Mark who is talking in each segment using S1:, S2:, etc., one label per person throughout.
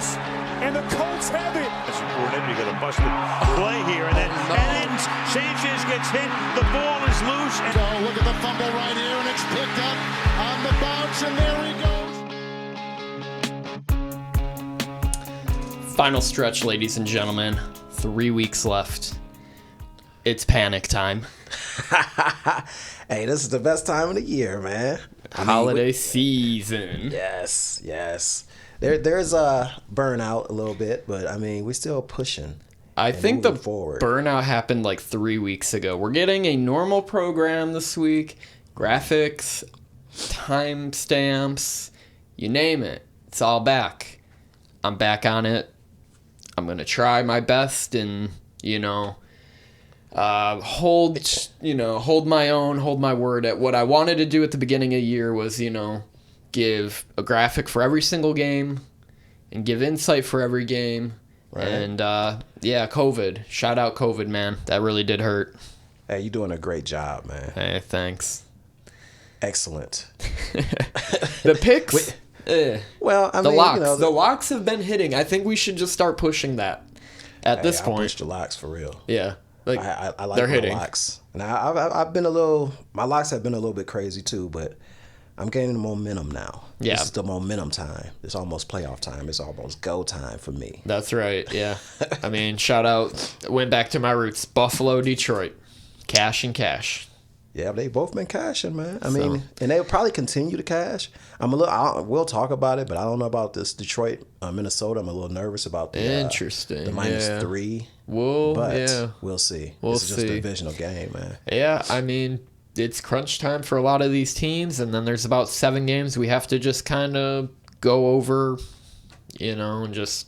S1: Colts, and the Colts have it.
S2: As a coordinator, you got a busted play here, and then Sanchez gets hit. The ball is loose.
S3: And look at the fumble right here, and it's picked up on the bounce, and there he goes.
S4: Final stretch, ladies and gentlemen. 3 weeks left. It's panic time.
S5: Hey, this is the best time of the year, man.
S4: Holiday season.
S5: Yes. There's a burnout a little bit, but I mean, we're still pushing.
S4: I think the
S5: forward.
S4: Burnout happened like 3 weeks ago. We're getting a normal program this week. Graphics, timestamps, you name it. It's all back. I'm back on it. I'm going to try my best and, hold my own, hold my word. At what I wanted to do at the beginning of the year was, give a graphic for every single game and give insight for every game. Right. And COVID. Shout out COVID, man. That really did hurt.
S5: Hey, you're doing a great job, man.
S4: Hey, thanks.
S5: Excellent.
S4: The picks.
S5: Well, I
S4: the
S5: mean,
S4: locks. The locks have been hitting. I think we should just start pushing that at this point.
S5: I push the locks for real.
S4: Yeah.
S5: Like I like
S4: they're
S5: my
S4: hitting.
S5: locks. And I've been my locks have been a little bit crazy too, but I'm gaining the momentum now.
S4: Yeah.
S5: This is the momentum time. It's almost playoff time. It's almost go time for me.
S4: That's right. Yeah. I mean, shout out. Went back to my roots. Buffalo, Detroit. Cash and cash.
S5: Yeah, they both been cashing, man. I mean, and they'll probably continue to cash. We'll talk about it, but I don't know about this Detroit, Minnesota. I'm a little nervous about the
S4: interesting.
S5: The -3.
S4: But
S5: we'll see.
S4: We'll
S5: It's just a divisional game, man.
S4: Yeah, I mean, it's crunch time for a lot of these teams, and then there's about 7 games we have to just kind of go over, and just,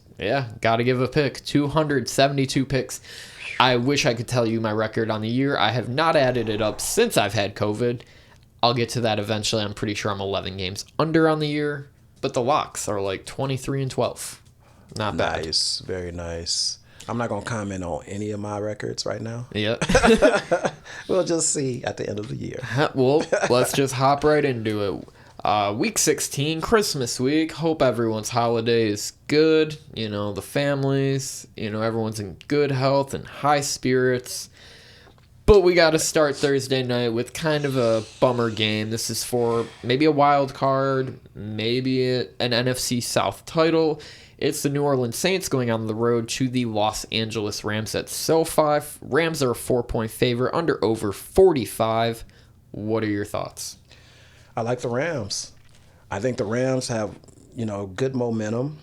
S4: got to give a pick. 272 picks. I wish I could tell you my record on the year. I have not added it up since I've had COVID. I'll get to that eventually. I'm pretty sure I'm 11 games under on the year, but the locks are like 23-12. Not bad.
S5: Nice, very nice. I'm not going to comment on any of my records right now.
S4: Yep.
S5: We'll just see at the end of the year.
S4: Well, let's just hop right into it. Week 16, Christmas week. Hope everyone's holiday is good. The families, everyone's in good health and high spirits. But we got to start Thursday night with kind of a bummer game. This is for maybe a wild card, maybe an NFC South title. It's the New Orleans Saints going on the road to the Los Angeles Rams at SoFi. Rams are a 4-point favorite, under over 45. What are your thoughts?
S5: I like the Rams. I think the Rams have, good momentum.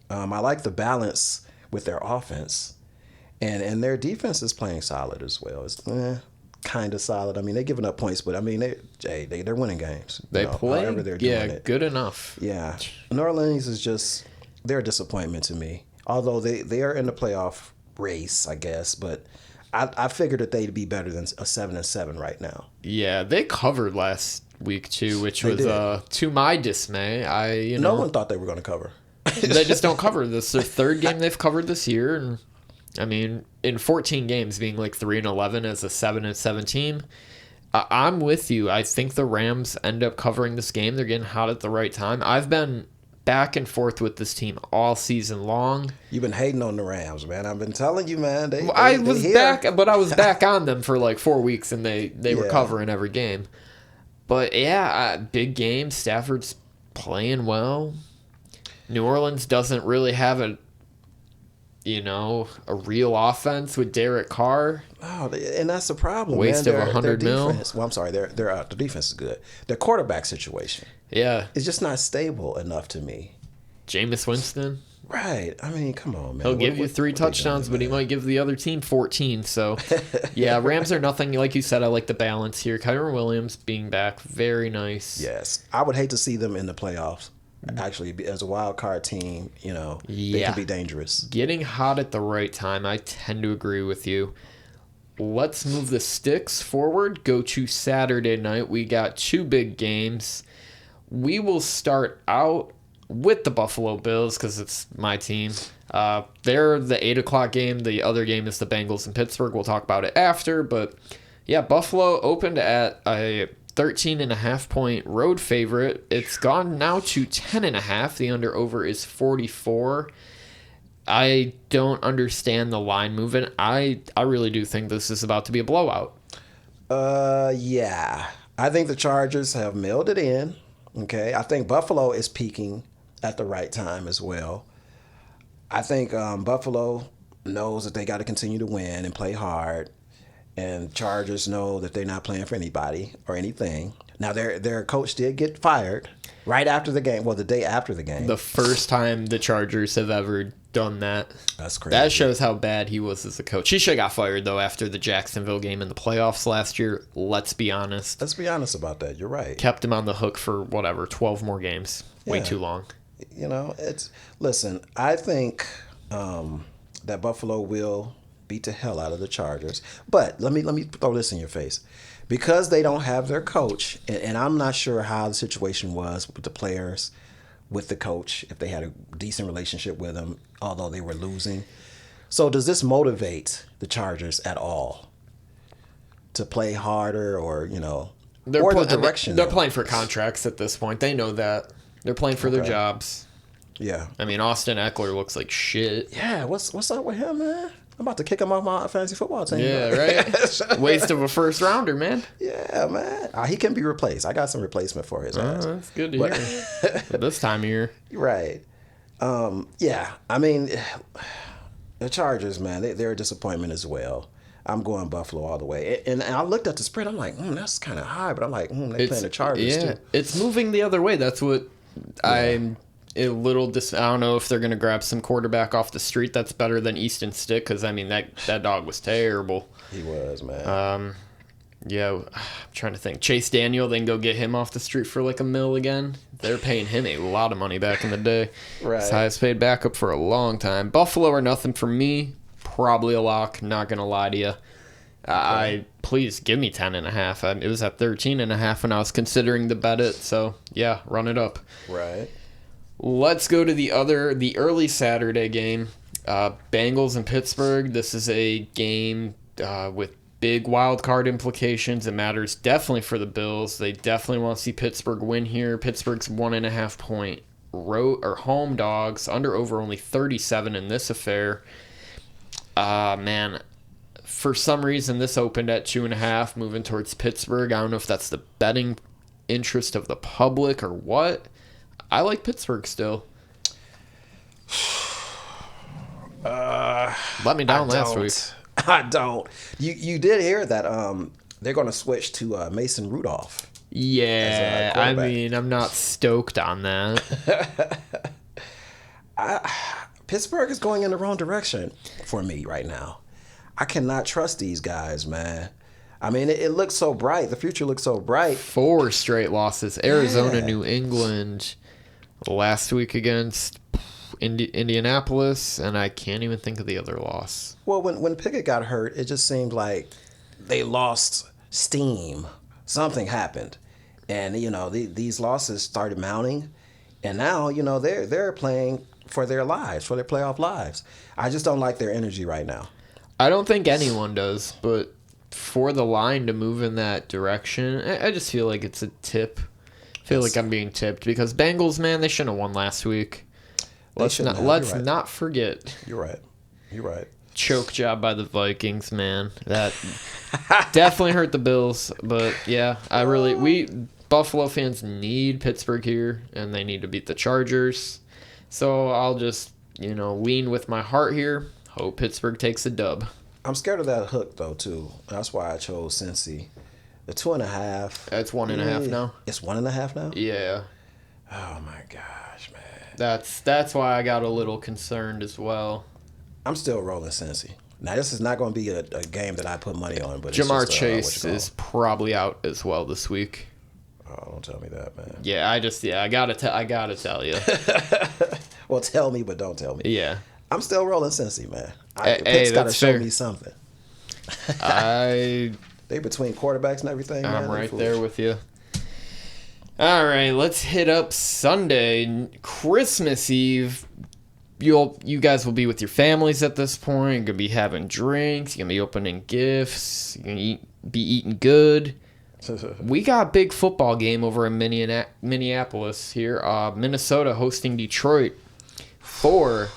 S5: I like the balance with their offense. And their defense is playing solid as well. It's kind of solid. I mean, they're giving up points, but I mean, they're winning games.
S4: They play,
S5: however they're doing it.
S4: Good enough.
S5: Yeah. New Orleans is just, they're a disappointment to me. Although they are in the playoff race, I guess, but I figured that they'd be better than a 7-7 right now.
S4: Yeah, they covered last week too, which was to my dismay.
S5: No one thought they were going to cover.
S4: They just don't cover. This is their third game they've covered this year, and I mean, in 14 games, being like 3-11 as a 7-7 team, I'm with you. I think the Rams end up covering this game. They're getting hot at the right time. I've been back and forth with this team all season long.
S5: You've been hating on the Rams, man. I've been telling you, man.
S4: I was back on them for like 4 weeks, and they were covering every game. But big game. Stafford's playing well. New Orleans doesn't really have a real offense with Derek Carr.
S5: Oh, and that's the problem.
S4: Waste
S5: man.
S4: of $100 million.
S5: Well, I'm sorry. The defense is good. Their quarterback situation.
S4: Yeah.
S5: It's just not stable enough to me.
S4: Jameis Winston.
S5: Right. I mean, come on, man.
S4: He'll give you 3 touchdowns, but he might give the other team 14. So, Rams are nothing. Like you said, I like the balance here. Kyren Williams being back, very nice.
S5: Yes. I would hate to see them in the playoffs. Actually, as a wild card team, they can be dangerous.
S4: Getting hot at the right time. I tend to agree with you. Let's move the sticks forward. Go to Saturday night. We got 2 big games. We will start out with the Buffalo Bills because it's my team. They're the 8 o'clock game. The other game is the Bengals in Pittsburgh. We'll talk about it after. But, Buffalo opened at a 13.5-point road favorite. It's gone now to 10.5. The under-over is 44. I don't understand the line movement. I really do think this is about to be a blowout.
S5: Yeah. I think the Chargers have mailed it in. Okay. I think Buffalo is peaking at the right time as well. I think Buffalo knows that they got to continue to win and play hard. And Chargers know that they're not playing for anybody or anything. Now, their coach did get fired right after the game. Well, the day after the game.
S4: The first time the Chargers have ever done that.
S5: That's crazy.
S4: That shows how bad he was as a coach. He should have got fired, though, after the Jacksonville game in the playoffs last year. Let's be honest.
S5: Let's be honest about that. You're right.
S4: Kept him on the hook for, 12 more games. Way
S5: Yeah.
S4: too long.
S5: Listen, I think that Buffalo will beat the hell out of the Chargers. But let me throw this in your face. Because they don't have their coach, and I'm not sure how the situation was with the players, with the coach, if they had a decent relationship with him, although they were losing. So does this motivate the Chargers at all to play harder or, or the direction?
S4: They're playing for contracts at this point. They know that. They're playing for their jobs.
S5: Yeah.
S4: I mean, Austin Eckler looks like shit.
S5: Yeah, what's up with him, man? I'm about to kick him off my fantasy football team.
S4: Yeah, right? Waste of a first rounder, man.
S5: Yeah, man. He can be replaced. I got some replacement for his ass.
S4: That's good to hear. This time of year.
S5: Right. Yeah, I mean, the Chargers, man, they're a disappointment as well. I'm going Buffalo all the way. And I looked at the spread. I'm like, that's kind of high. But I'm like, they're playing the Chargers, too.
S4: It's moving the other way. That's what I'm a little I don't know if they're going to grab some quarterback off the street that's better than Easton Stick, because, I mean, that dog was terrible.
S5: He was, man.
S4: Yeah, I'm trying to think. Chase Daniel, they can go get him off the street for like $1 million again. They're paying him a lot of money back in the day.
S5: Right.
S4: His highest paid backup for a long time. Buffalo or nothing for me. Probably a lock. Not going to lie to you. Please give me 10.5. It was at 13.5 when I was considering to bet it. So, yeah, run it up.
S5: Right.
S4: Let's go to the early Saturday game. Bengals and Pittsburgh. This is a game with big wild card implications. It matters definitely for the Bills. They definitely want to see Pittsburgh win here. Pittsburgh's 1.5 point home dogs. Over only 37 in this affair. Man, for some reason this opened at 2.5, moving towards Pittsburgh. I don't know if that's the betting interest of the public or what. I like Pittsburgh still. Let me down last week.
S5: I don't. You did hear that they're going to switch to Mason Rudolph.
S4: Yeah, I mean, I'm not stoked on that.
S5: Pittsburgh is going in the wrong direction for me right now. I cannot trust these guys, man. I mean, it looks so bright. The future looks so bright.
S4: 4 straight losses. Arizona, New England. Last week against Indianapolis, and I can't even think of the other loss.
S5: Well, when Pickett got hurt, it just seemed like they lost steam. Something happened, and these losses started mounting, and now they're playing for their lives, for their playoff lives. I just don't like their energy right now.
S4: I don't think anyone does, but for the line to move in that direction, I just feel like it's a tip. I feel like I'm being tipped because Bengals, man, they shouldn't have won last week. Let's not forget.
S5: You're right.
S4: Choke job by the Vikings, man. That definitely hurt the Bills. But yeah, Buffalo fans need Pittsburgh here, and they need to beat the Chargers. So I'll just lean with my heart here. Hope Pittsburgh takes a dub.
S5: I'm scared of that hook though too. That's why I chose Cincy. The 2.5.
S4: It's 1.5 now.
S5: It's 1.5 now?
S4: Yeah.
S5: Oh my gosh, man.
S4: That's why I got a little concerned as well.
S5: I'm still rolling Cincy. Now this is not going to be a game that I put money on, but
S4: Jamar
S5: it's just,
S4: Chase is probably out as well this week.
S5: Oh, don't tell me that, man.
S4: Yeah, I gotta tell you.
S5: Well, tell me, but don't tell me.
S4: Yeah.
S5: I'm still rolling Cincy, man.
S4: Hey,
S5: got to show
S4: fair.
S5: me something.
S4: They
S5: between quarterbacks and everything.
S4: I'm right there with you. All right, let's hit up Sunday, Christmas Eve. You guys will be with your families at this point. You're gonna be having drinks. You're gonna be opening gifts. You're gonna be eating good. We got a big football game over in Minneapolis here. Minnesota hosting Detroit for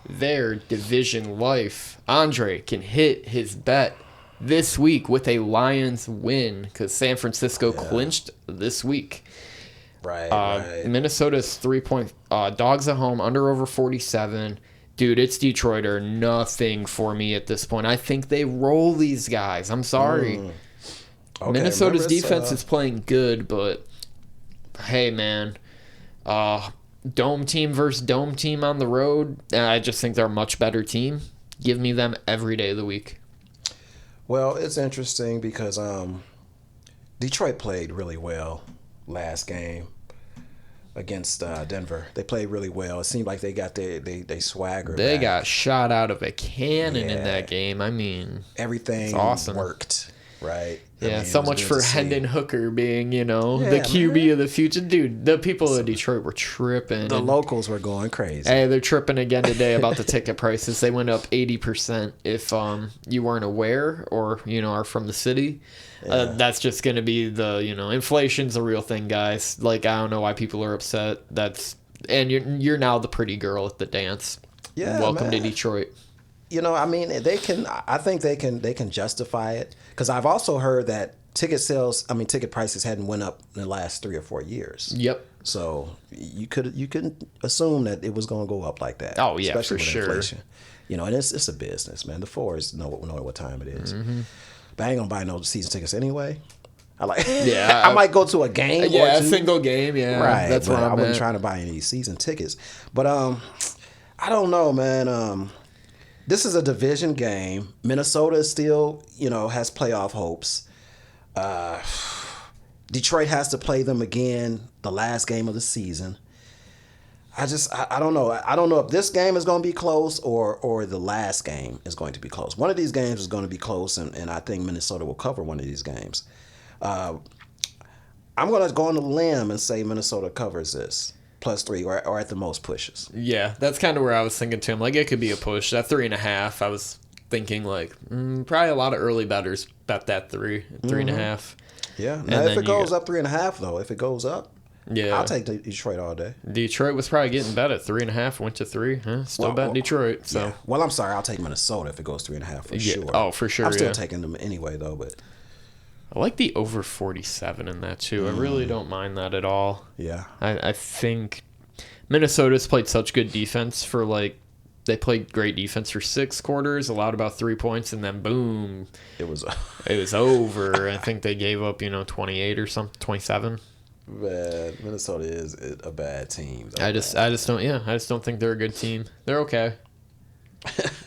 S4: their division life. Andre can hit his bet this week with a Lions win because San Francisco clinched this week.
S5: Right.
S4: Minnesota's 3-point dogs at home, under over 47. Dude, it's Detroit or nothing for me at this point. I think they roll these guys. I'm sorry.
S5: Okay,
S4: Minnesota's defense is playing good, but hey, man. Dome team versus dome team on the road. I just think they're a much better team. Give me them every day of the week.
S5: Well, it's interesting because Detroit played really well last game against Denver. They played really well. It seemed like they got they swagger.
S4: They
S5: back.
S4: got shot out of a cannon in that game. I mean,
S5: everything
S4: awesome.
S5: Worked, right?
S4: Yeah,
S5: I mean,
S4: so much for Hendon Hooker being, the QB
S5: man.
S4: of the future. Dude, the people of Detroit were tripping.
S5: The locals were going crazy.
S4: Hey, they're tripping again today about the ticket prices. They went up 80% if you weren't aware or, are from the city. That's just going to be the, inflation's a real thing, guys. Like, I don't know why people are upset. And you're now the pretty girl at the dance.
S5: Yeah,
S4: Welcome to
S5: man.
S4: Detroit.
S5: I mean, I think they can justify it because I've also heard that ticket prices hadn't went up in the last 3 or 4 years.
S4: Yep.
S5: So you could assume that it was going to go up like that.
S4: Oh, yeah,
S5: especially
S4: for
S5: with
S4: sure.
S5: inflation. And it's a business, man. The fours know what time it is. Mm-hmm. But I ain't gonna buy no season tickets anyway. I might go to a game.
S4: Yeah,
S5: or two.
S4: a single game. Yeah,
S5: right.
S4: That's where
S5: I
S4: I'm
S5: wasn't
S4: at.
S5: trying to buy any season tickets. But I don't know, man. This is a division game. Minnesota still, has playoff hopes. Detroit has to play them again the last game of the season. I don't know. I don't know if this game is going to be close or the last game is going to be close. One of these games is going to be close, and I think Minnesota will cover one of these games. I'm going to go on a limb and say Minnesota covers this. +3 or at the most pushes.
S4: Yeah, that's kind of where I was thinking too. I'm like, it could be a push. That 3.5, I was thinking probably a lot of early bettors bet that 3.5.
S5: Yeah. Now, if it goes up 3.5 though, if it goes up,
S4: yeah,
S5: I'll take Detroit all day.
S4: Detroit was probably getting bet at 3.5, went to 3. Still bet Detroit. So
S5: yeah. Well, I'm sorry, I'll take Minnesota if it goes 3.5 for sure.
S4: Oh, for sure.
S5: I'm still taking them anyway though, but
S4: I like the over 47 in that too. I really don't mind that at all.
S5: Yeah.
S4: I think Minnesota's played such good defense for they played great defense for 6 quarters, allowed about 3 points, and then boom,
S5: it was
S4: over. I think they gave up 28 or something, 27.
S5: Man, Minnesota is a bad team.
S4: I just don't think they're a good team. They're okay.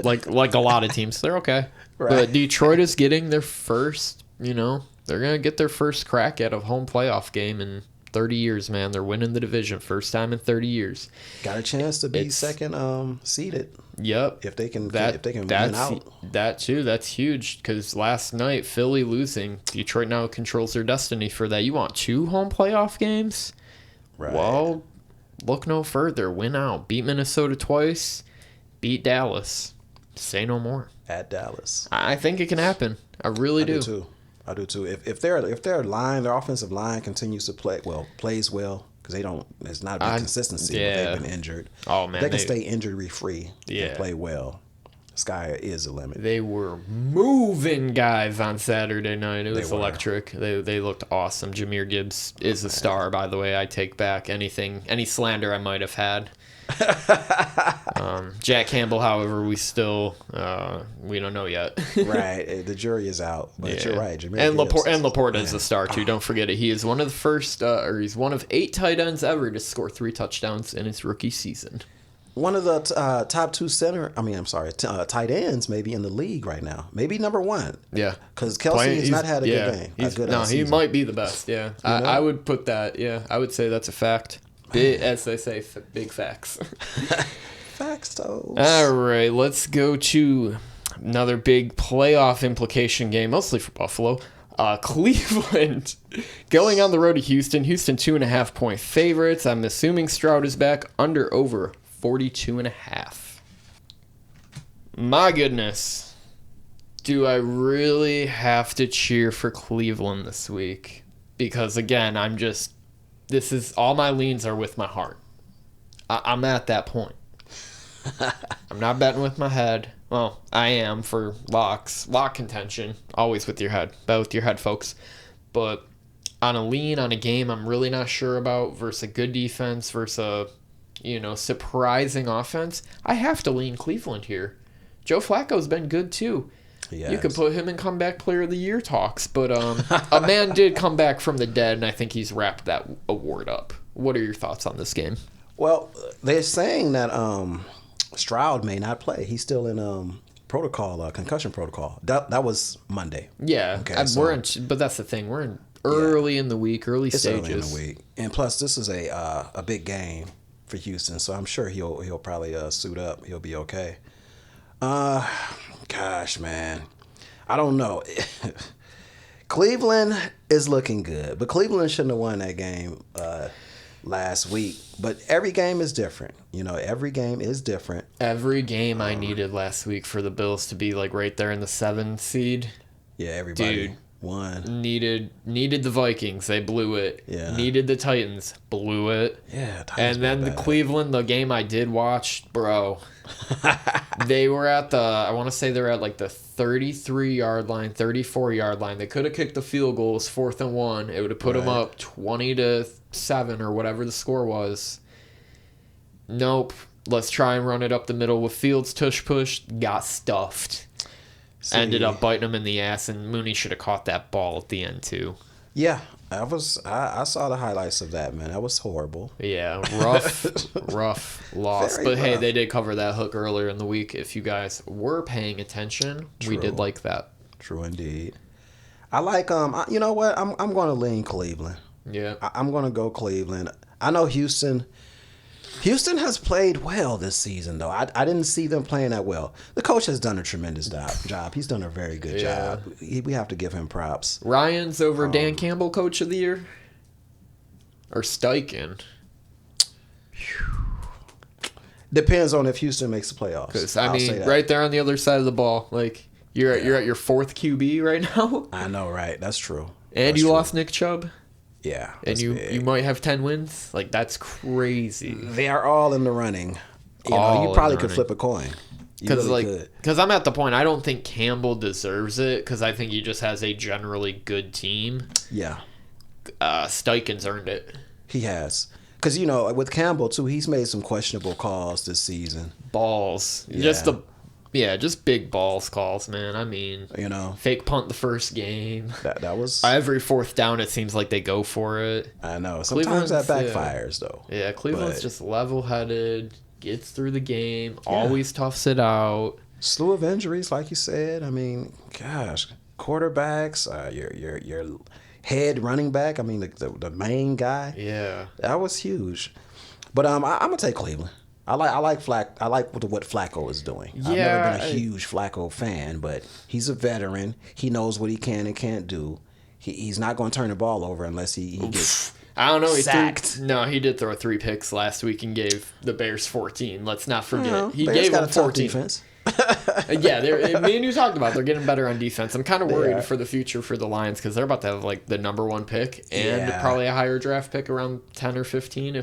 S4: like a lot of teams, they're okay.
S5: Right.
S4: But Detroit is getting their first, they're going to get their first crack at a home playoff game in 30 years, man. They're winning the division first time in 30 years.
S5: Got a chance to be second seeded.
S4: Yep.
S5: If they can win out.
S4: That too, that's huge because last night Philly losing, Detroit now controls their destiny for that. You want 2 home playoff games?
S5: Right.
S4: Well, look no further. Win out. Beat Minnesota twice. Beat Dallas. Say no more.
S5: At Dallas.
S4: I think it can happen. I really do.
S5: I do too. If their offensive line continues to plays well, because there's not a big consistency.
S4: Yeah.
S5: But they've been injured.
S4: Oh man,
S5: they can stay injury free.
S4: Yeah.
S5: And play well. Sky is the limit.
S4: They were moving guys on Saturday night. It was electric. They looked awesome. Jahmyr Gibbs is a star, by the way. I take back any slander I might have had. Jack Campbell, however, we still we don't know yet.
S5: Right, the jury is out, but you're right.
S4: Laporta is a star too. Don't forget it. He is one of the first, he's one of 8 tight ends ever to score 3 touchdowns in his rookie season.
S5: One of the top 2 tight ends maybe in the league right now. Maybe number 1.
S4: Yeah,
S5: because Kelsey has not had a good game.
S4: He might be the best. Yeah, I would put that. Yeah, I would say that's a fact. As they say, big facts.
S5: Facts, though.
S4: All right, let's go to another big playoff implication game, mostly for Buffalo. Cleveland going on the road to Houston. Houston 2.5-point favorites. I'm assuming Stroud is back. Under over 42.5. My goodness. Do I really have to cheer for Cleveland this week? Because again, this is all my leans are with my heart. I'm at that point. I'm not betting with my head. Well, I am for locks. Lock contention. Always with your head. Bet with your head, folks. But on a lean, on a game I'm really not sure about versus a good defense versus a, surprising offense, I have to lean Cleveland here. Joe Flacco's been good too. Yes. You could put him in comeback player of the year talks, but a man did come back from the dead, and I think he's wrapped that award up. What are your thoughts on this game?
S5: Well, they're saying that Stroud may not play. He's still in protocol, concussion protocol. That was Monday.
S4: Yeah, okay, but that's the thing. We're in early in the week, early stages.
S5: Early in the week, and plus this is a big game for Houston, so I'm sure he'll probably suit up. He'll be okay. Gosh, man, I don't know. Cleveland is looking good, but Cleveland shouldn't have won that game last week. But every game is different. Every game is different.
S4: Every game I needed last week for the Bills to be like right there in the 7th seed.
S5: Yeah, everybody won.
S4: Needed the Vikings. They blew it.
S5: Yeah.
S4: Needed the Titans. Blew it.
S5: Yeah.
S4: And then the Cleveland, the game I did watch, bro. They were at I want to say they're at like the 33-yard line, 34-yard line. They could have kicked the field goals, 4th and 1. It would have put them up 20-7 or whatever the score was. Nope. Let's try and run it up the middle with Fields tush push. Got stuffed. Ended up biting him in the ass, and Mooney should have caught that ball at the end too.
S5: Yeah, I saw the highlights of that, man. That was horrible.
S4: Yeah, rough loss.
S5: Very
S4: but
S5: rough.
S4: Hey, they did cover that hook earlier in the week. If you guys were paying attention, we did like that.
S5: True indeed. I like you know what? I'm going to lean Cleveland.
S4: Yeah.
S5: I'm going to go Cleveland. I know Houston has played well this season, though. I didn't see them playing that well. The coach has done a tremendous job. He's done a very good job. We have to give him props.
S4: Ryan's over Dan Campbell, Coach of the Year? Or Steichen?
S5: Depends on if Houston makes the playoffs.
S4: Because, I mean, right there on the other side of the ball. Like, you're at your 4th QB right now.
S5: I know, right? That's true.
S4: And you lost Nick Chubb.
S5: Yeah.
S4: And you might have 10 wins. Like, that's crazy.
S5: They are all in the running. You probably could flip a coin.
S4: Because I'm at the point, I don't think Campbell deserves it, because I think he just has a generally good team.
S5: Yeah.
S4: Steichen's earned it.
S5: He has. Because, with Campbell, too, he's made some questionable calls this season.
S4: Balls.
S5: Yeah.
S4: Just big balls calls, man. I mean, fake punt the first game.
S5: That was
S4: every 4th down. It seems like they go for it.
S5: I know. Sometimes that backfires, though.
S4: Yeah, Cleveland's just level-headed, gets through the game, always toughs it out.
S5: Slew of injuries, like you said. I mean, gosh, quarterbacks, your head running back. I mean, the main guy.
S4: Yeah,
S5: that was huge. But I'm gonna take Cleveland. I like what Flacco is doing.
S4: Yeah,
S5: I've never been a huge Flacco fan, but he's a veteran. He knows what he can and can't do. He's not going to turn the ball over unless he gets
S4: I don't know.
S5: sacked.
S4: He did throw 3 picks last week and gave the Bears 14. Let's not forget. He
S5: Bears
S4: gave
S5: got
S4: them
S5: a tough
S4: 14.
S5: defense.
S4: Me and you talked about they're getting better on defense. I'm kind of worried for the future for the Lions because they're about to have like the number 1 pick and probably a higher draft pick around 10 or 15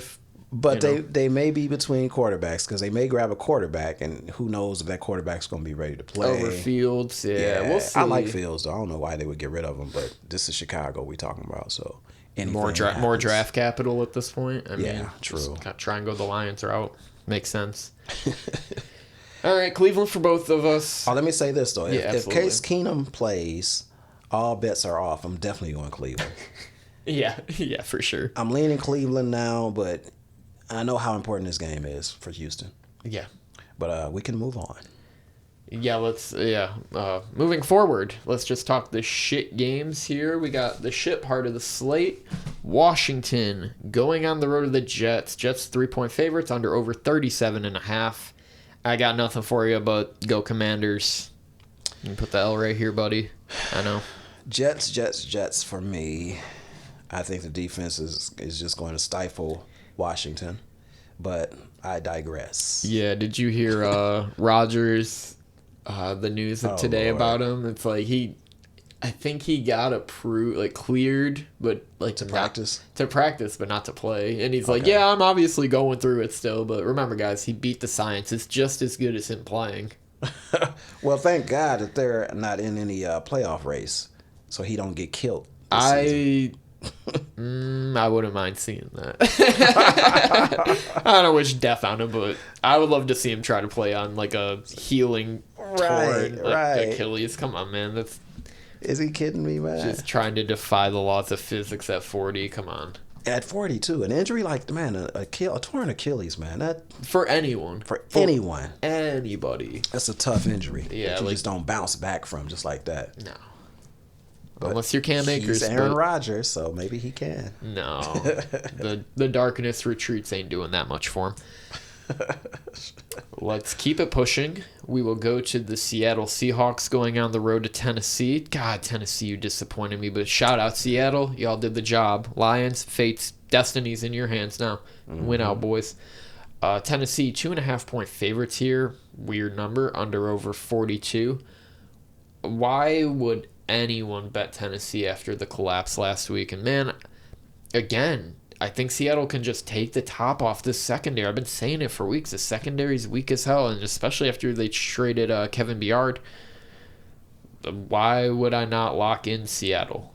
S5: But they may be between quarterbacks because they may grab a quarterback, and who knows if that quarterback's going to be ready to play.
S4: Over Fields, we'll see.
S5: I like Fields, though. I don't know why they would get rid of him, but this is Chicago we're talking about, so
S4: more draft capital at this point. I mean,
S5: true.
S4: Try and go the Lions route. Makes sense. All right, Cleveland for both of us.
S5: Oh, let me say this, though. If Case Keenum plays, all bets are off. I'm definitely going Cleveland.
S4: Yeah, for sure.
S5: I'm leaning Cleveland now, but I know how important this game is for Houston.
S4: Yeah.
S5: But we can move on.
S4: Yeah, moving forward, let's just talk the shit games here. We got the shit part of the slate. Washington going on the road to the Jets. Jets 3-point favorites, under over 37.5. I got nothing for you, but go Commanders. You can put the L right here, buddy. I know.
S5: Jets for me. I think the defense is just going to stifle Washington, but I digress.
S4: Yeah, did you hear Rodgers, the news of today about him? It's like I think he got approved, like cleared, but like
S5: To practice?
S4: To practice, but not to play. And he's like, yeah, I'm obviously going through it still. But remember, guys, he beat the science. It's just as good as him playing.
S5: Well, thank God that they're not in any playoff race, so he don't get killed.
S4: I wouldn't mind seeing that. I don't wish death on him, but I would love to see him try to play on like a healing torn Achilles. Come on, man.
S5: Is he kidding me, man?
S4: Just trying to defy the laws of physics at 40. Come on.
S5: At 42, an injury like, man, a torn Achilles, man. That
S4: For anyone.
S5: For anyone.
S4: Anybody.
S5: That's a tough injury.
S4: Yeah,
S5: that you just don't bounce back from just like that.
S4: No.
S5: But
S4: unless you're Cam Akers.
S5: He's Aaron Rodgers, so maybe he can.
S4: No. the darkness retreats ain't doing that much for him. Let's keep it pushing. We will go to the Seattle Seahawks going on the road to Tennessee. God, Tennessee, you disappointed me, but shout out Seattle. Y'all did the job. Lions, fate's, destiny's in your hands now. Win out, boys. Tennessee, 2.5-point favorites here. Weird number, under over 42. Why would anyone bet Tennessee after the collapse last week? And man, again, I think Seattle can just take the top off this secondary. I've been saying it for weeks. The secondary's weak as hell, and especially after they traded Kevin Byard. Why would I not lock in Seattle?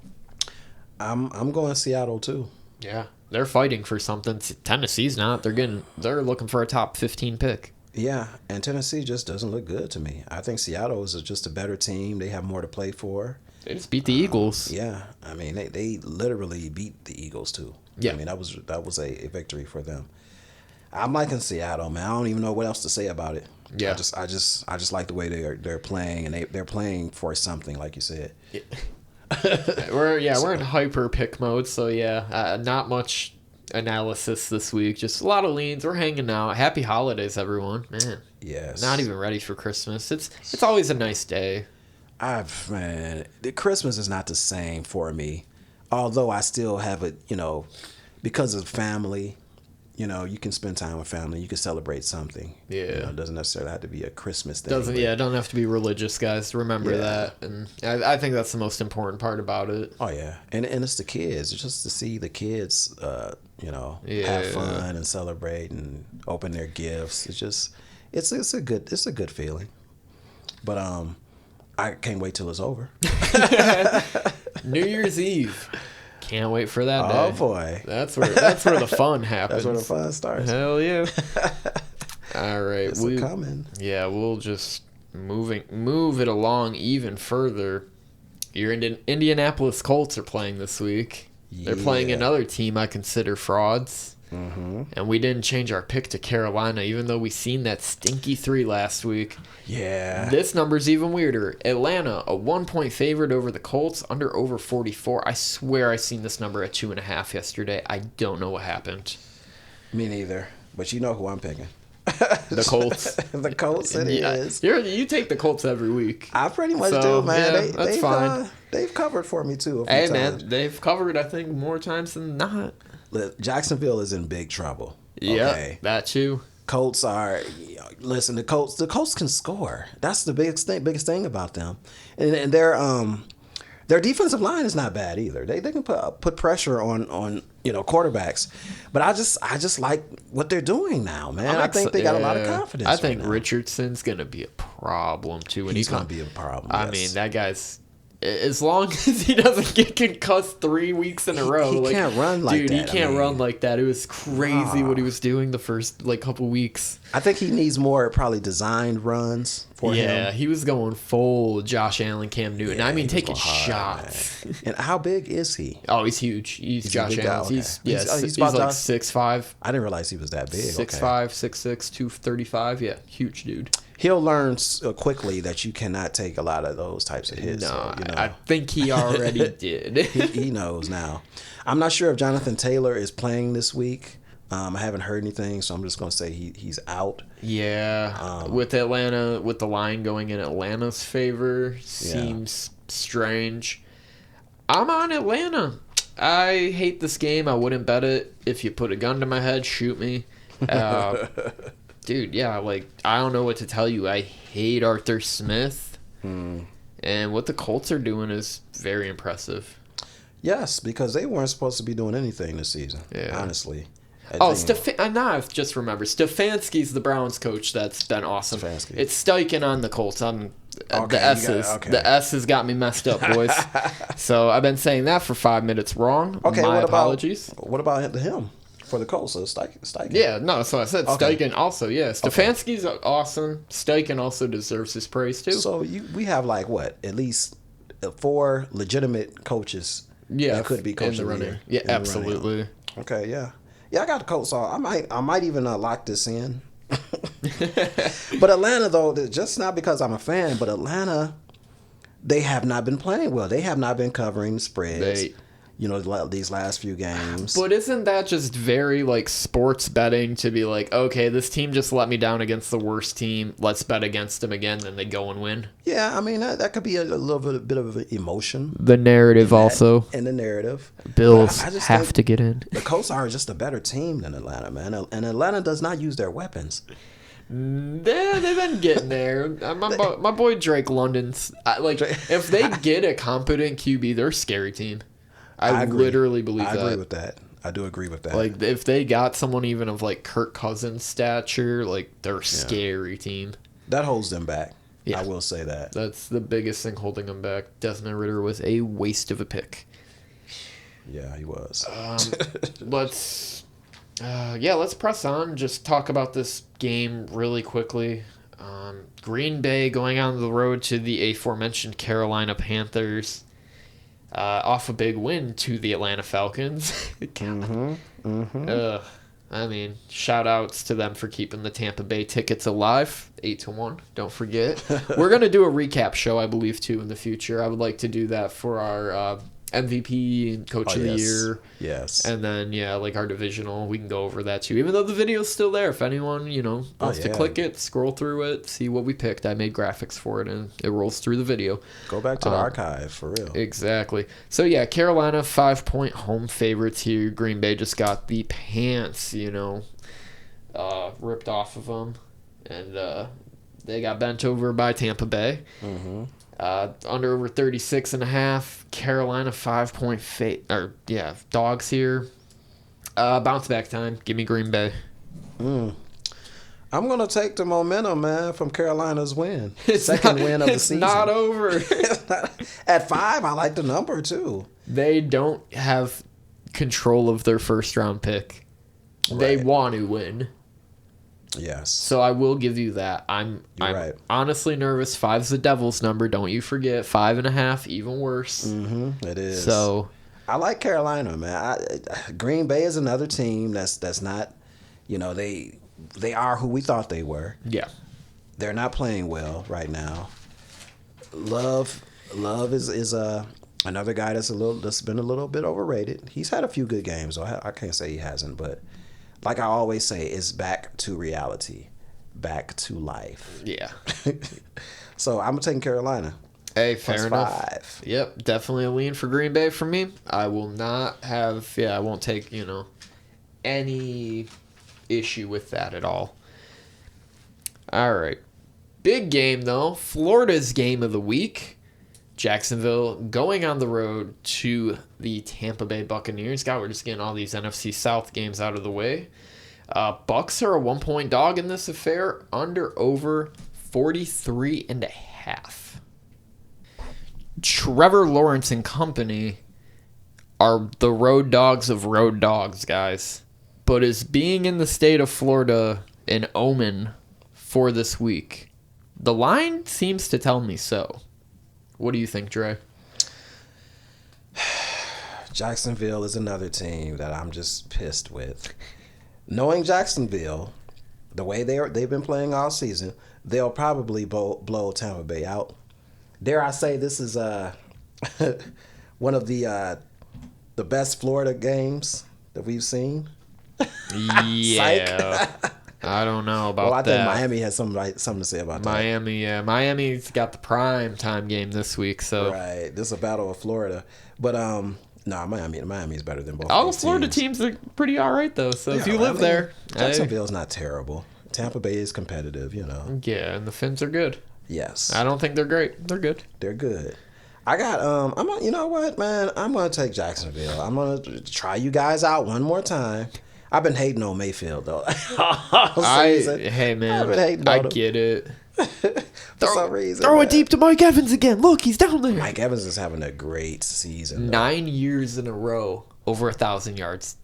S5: I'm going Seattle too.
S4: Yeah, they're fighting for something. Tennessee's not. They're looking for a top 15 pick.
S5: Yeah, and Tennessee just doesn't look good to me. I think Seattle is just a better team. They have more to play for.
S4: They just beat the Eagles.
S5: Yeah, I mean they literally beat the Eagles too.
S4: Yeah,
S5: I mean that was a victory for them. I'm liking Seattle, man. I don't even know what else to say about it.
S4: Yeah,
S5: I just like the way they're playing, and they're playing for something, like you said.
S4: Yeah. we're in hyper pick mode, so not much analysis this week. Just a lot of leans. We're hanging out. Happy holidays, everyone. Man.
S5: Yes.
S4: Not even ready for Christmas. It's always a nice day.
S5: The Christmas is not the same for me. Although I still have it, because of family, you can spend time with family. You can celebrate something.
S4: Yeah.
S5: It doesn't necessarily have to be a Christmas thing.
S4: It don't have to be religious, guys. Remember that. And I think that's the most important part about it.
S5: Oh, yeah. And it's the kids. It's just to see the kids, have fun and celebrate and open their gifts. It's a good feeling. But I can't wait till it's over.
S4: New Year's Eve. Can't wait for that day.
S5: Oh boy,
S4: that's where the fun happens.
S5: That's where the fun starts.
S4: Hell yeah! All right,
S5: it's coming.
S4: Yeah, we'll just move it along even further. Your Indianapolis Colts are playing this week. They're playing another team I consider frauds. Mm-hmm. And we didn't change our pick to Carolina, even though we seen that stinky 3 last week.
S5: Yeah.
S4: This number's even weirder. Atlanta, a 1-point favorite over the Colts, under over 44. I swear I seen this number at 2.5 yesterday. I don't know what happened.
S5: Me neither. But you know who I'm picking.
S4: The Colts.
S5: The Colts it is.
S4: You take the Colts every week.
S5: I pretty much do, man.
S4: Yeah, that's fine.
S5: They've covered for me, too, a few times.
S4: Man, they've covered, I think, more times than not.
S5: Jacksonville is in big trouble.
S4: Yeah,
S5: okay?
S4: That too.
S5: Colts are. Listen, the Colts can score. That's the biggest thing about them, and their defensive line is not bad either. They can put pressure on quarterbacks, but I just like what they're doing now, man. I think they got a lot of confidence.
S4: I think Richardson's gonna be a problem too. When
S5: he's gonna be a problem.
S4: I mean, that guy's. As long as he doesn't get concussed 3 weeks in a row.
S5: He can't run like that.
S4: Dude, he can't run like that. It was crazy what he was doing the first couple weeks.
S5: I think he needs more probably designed runs for him.
S4: Yeah, he was going full Josh Allen, Cam Newton. Yeah, I mean, taking shots.
S5: And how big is he?
S4: Oh, he's huge. He's Josh Allen.
S5: Okay.
S4: He's
S5: about
S4: like 6'5".
S5: I didn't realize he was that big.
S4: 6'5", 6'6", 235. Yeah, huge dude.
S5: He'll learn quickly that you cannot take a lot of those types of hits.
S4: No, I think he already did.
S5: he knows now. I'm not sure if Jonathan Taylor is playing this week. I haven't heard anything, so I'm just going to say he's out.
S4: Yeah, with Atlanta, with the line going in Atlanta's favor, seems strange. I'm on Atlanta. I hate this game. I wouldn't bet it. If you put a gun to my head, shoot me. Dude, yeah, I don't know what to tell you. I hate Arthur Smith. And And what the Colts are doing is very impressive.
S5: Yes, because they weren't supposed to be doing anything this season.
S4: Yeah.
S5: Honestly.
S4: Oh, now I've just remembered. Stefanski's the Browns coach. That's been awesome.
S5: Stefanski.
S4: It's Steichen on the Colts.
S5: Okay,
S4: the S's.
S5: okay.
S4: The S has got me messed up, boys. So I've been saying that for 5 minutes wrong.
S5: Okay,
S4: My apologies.
S5: What about him for the Colts? Steichen.
S4: Yeah, no, so I said
S5: Okay.
S4: Steichen also, yeah. Stefanski's awesome. Steichen also deserves his praise, too.
S5: So we have like what? At least 4 legitimate coaches that could be coach
S4: in the
S5: of the
S4: running.
S5: year.
S4: Yeah,
S5: In the
S4: absolutely.
S5: running. Okay, yeah. Yeah, I got the Colts on. I might even lock this in. But Atlanta, though, just not because I'm a fan, but Atlanta, they have not been playing well. They have not been covering spreads. These last few games.
S4: But isn't that just very like sports betting to be like, okay, this team just let me down against the worst team. Let's bet against them again. Then they go and win.
S5: Yeah, I mean that could be a little bit of emotion.
S4: The narrative also.
S5: In the narrative,
S4: Bills
S5: I just
S4: have
S5: think
S4: to get in.
S5: The Colts are just a better team than Atlanta, man. And Atlanta does not use their weapons.
S4: Yeah, they've been getting there. My boy Drake London's if they get a competent QB, they're a scary team. I
S5: agree.
S4: literally believe that.
S5: I agree with that. I do agree with that.
S4: Like if they got someone even of like Kirk Cousins stature, like they're a scary team.
S5: That holds them back.
S4: Yeah.
S5: I will say that.
S4: That's the biggest thing holding them back. Desmond Ridder was a waste of a pick.
S5: Yeah, he was.
S4: Let's press on. Just talk about this game really quickly. Green Bay going on the road to the aforementioned Carolina Panthers. Off a big win to the Atlanta Falcons. I mean, shout outs to them for keeping the Tampa Bay tickets alive. 8-1. Don't forget. We're going to do a recap show, I believe, too, in the future. I would like to do that for our MVP and Coach of the Year.
S5: Yes.
S4: And then, like our divisional. We can go over that, too. Even though the video's still there. If anyone, wants to click it, scroll through it, see what we picked. I made graphics for it, and it rolls through the video.
S5: Go back to the archive, for real.
S4: Exactly. So, yeah, Carolina, 5-point home favorites here. Green Bay just got the pants, ripped off of them. And they got bent over by Tampa Bay. Mm-hmm. Under over 36.5. Carolina 5-point dogs here. Bounce back time. Give me Green Bay.
S5: I'm gonna take the momentum, man, from Carolina's win. Second win of the season.
S4: It's not over.
S5: At 5, I like the number too.
S4: They don't have control of their first round pick.
S5: Right.
S4: They want to win.
S5: Yes.
S4: So I will give you that. I'm
S5: right.
S4: honestly nervous. 5's the devil's number. Don't you forget. 5.5, even worse.
S5: Mm-hmm. It is.
S4: So
S5: I like Carolina, man. Green Bay is another team that's not, they are who we thought they were.
S4: Yeah.
S5: They're not playing well right now. Love is another guy that's been a little bit overrated. He's had a few good games, so I can't say he hasn't, but like I always say, it's back to reality, back to life.
S4: Yeah.
S5: So I'm taking Carolina.
S4: Hey, fair enough.
S5: 5.
S4: Yep, definitely a lean for Green Bay for me. I will not have, I won't take, any issue with that at all. All right. Big game, though. Florida's game of the week. Jacksonville going on the road to the Tampa Bay Buccaneers. God, we're just getting all these NFC South games out of the way. Bucks are a 1-point dog in this affair. Under over 43.5. Trevor Lawrence and company are the road dogs of road dogs, guys. But is being in the state of Florida an omen for this week? The line seems to tell me so. What do you think, Dre?
S5: Jacksonville is another team that I'm just pissed with. Knowing Jacksonville, the way they've been playing all season, they'll probably blow Tampa Bay out. Dare I say this is one of the best Florida games that we've seen?
S4: Yeah. I don't know about that.
S5: Well, I think Miami has something to say about that.
S4: Miami's got the prime time game this week, so
S5: right. This is a battle of Florida, but Miami is better than both.
S4: All
S5: these
S4: the Florida teams are pretty all right though. So if you live there,
S5: Jacksonville's not terrible. Tampa Bay is competitive,
S4: Yeah, and the Finns are good.
S5: Yes.
S4: I don't think they're great. They're good.
S5: They're good. I got you know what, man? I'm gonna take Jacksonville. I'm gonna try you guys out one more time. I've been hating on Mayfield though.
S4: Hey man, I get it.
S5: For some reason.
S4: Throw it deep to Mike Evans again. Look, he's down there.
S5: Mike Evans is having a great season.
S4: 9 years in a row, over 1,000 yards.